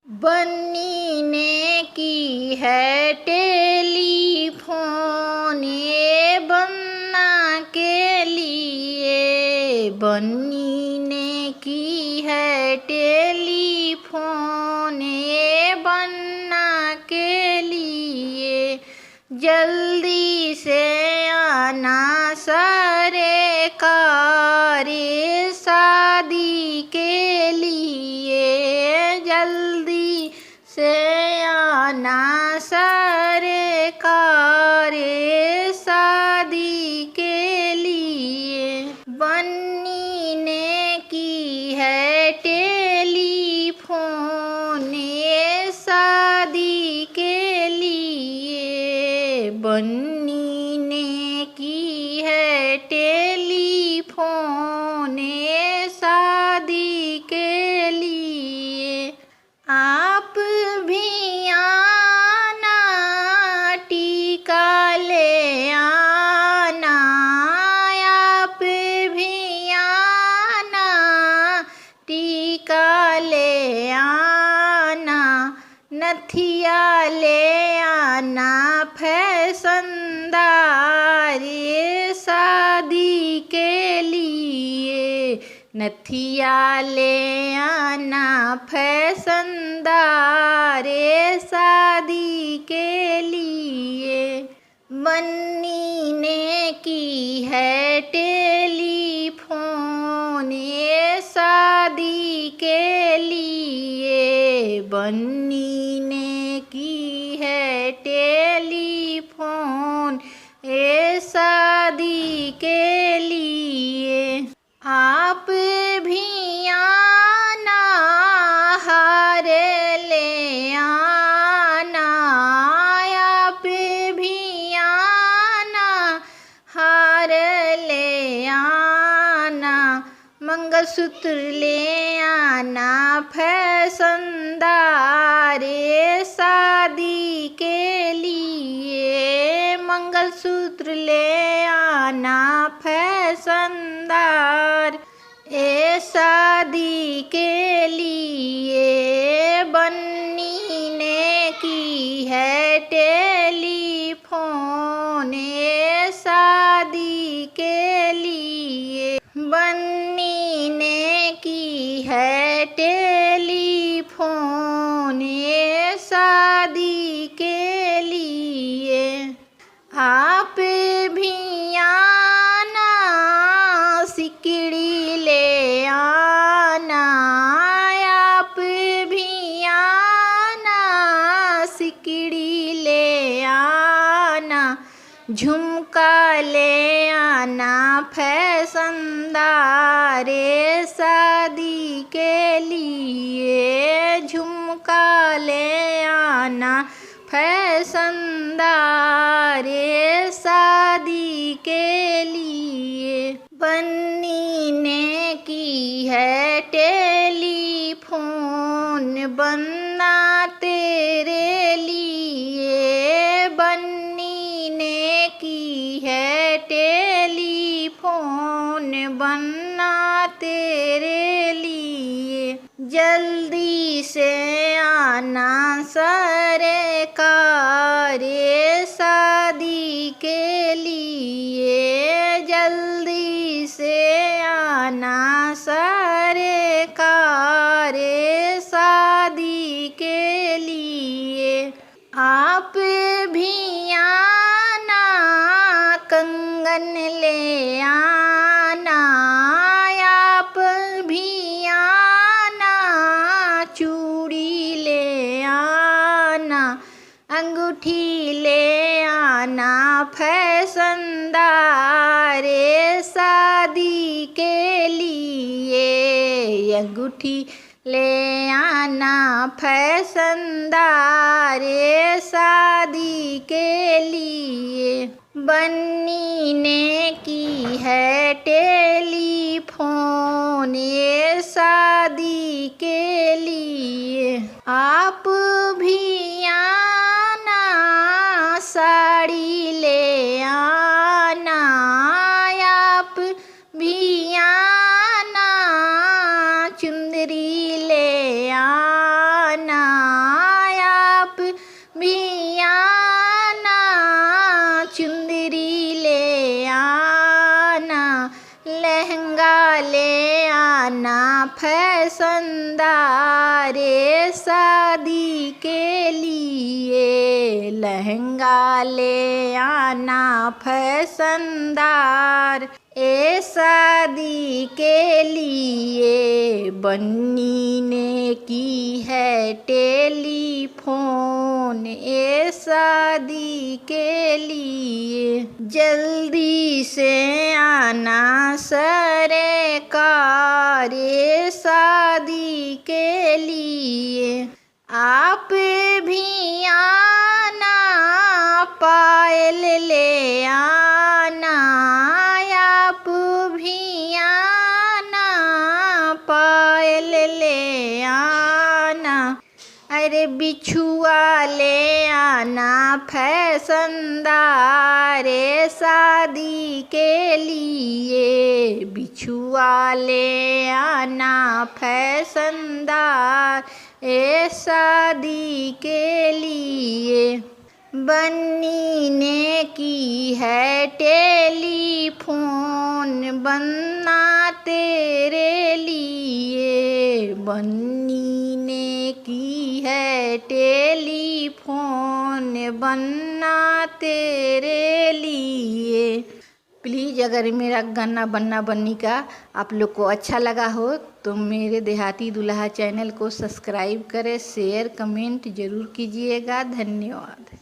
बन्नी ने की है टेलीफोन ये बन्ना के लिए। बन्नी ने की है टेलीफोन ये बन्ना के लिए। जल्दी से आना सारे कारे शादी के लिए। जल्दी से आना सारे कारे शादी के लिए। बन्नी ने की है टेलीफोन ये शादी के लिए। बन्नी ने की है टेलीफोन ये शादी के लिए। आप भी आना टीका ले आना। आप भी आना टीका ले आना। नथिया ले आना फैशनदार ये शादी के लिए। नथिया ले आना फैशनदार ये शादी के लिए। बन्नी ने की है टेलीफोन ये शादी के लिए। बन्नी ने की है टेलीफोन ये शादी के लिए। आप भी आना हार ले आना। आप भी आना हार ले आना। मंगलसूत्र ले आना फैशनदार ये शादी के लिए। मंगलसूत्र ले आना फैशनदार ये शादी के लिए। बन्नी ने की है टेलीफोन ये शादी के लिए। बन्नी ने की है टेलीफोन ये शादी के लिए। आप भी आना सिकड़ी ले आना। आप भी आना सिकड़ी ले आना। झुमका ले आना फैशनदार ये शादी के लिए। झुमका ले आना फैशनदार ये शादी के लिए। बन्नी ने की है टेलीफोन बन्ना तेरे लिए। बन्नी ने की है टेलीफोन बन्ना तेरे लिए। जल्दी से आना सारे कारे शादी के लिए। जल्दी से आना सारे कारे शादी के लिए। आप भी आना कंगन ले आना। आप भी आना चूड़ी ले आना। अंगूठी ले आना फैशनदार ये शादी के लिए। अंगूठी ले आना फैशनदार ये शादी के लिए। बन्नी ने की है टेलीफोन ये शादी के लिए। आप भी आना साड़ी ले आना। आप भी आना चुंदरी ले आना। आना, आप भी आना, चुंदरी ले आना, लहंगा ले आना फैशनदार, शादी के लिए लहंगा ले आना फैशनदार, शादी के लिए बन्नी ने की है टेलीफोन, शादी के लिए जल्दी से आना सरकार, शादी के लिए आप भी आना, पायल ले आना, आप भी आना, पायल ले आना, अरे बिछुआ ले आना फैशनदार, शादी के लिए बिछुआ ले आना फैशनदार, शादी के लिए बन्नी ने की है टेलीफोन, बनना तेरे लिए, बन्नी ने की है टेलीफोन, बनना तेरे लिए। प्लीज़ अगर मेरा गाना बन्ना बन्नी का आप लोग को अच्छा लगा हो तो मेरे देहाती दुल्हा चैनल को सब्सक्राइब करें, शेयर कमेंट ज़रूर कीजिएगा। धन्यवाद।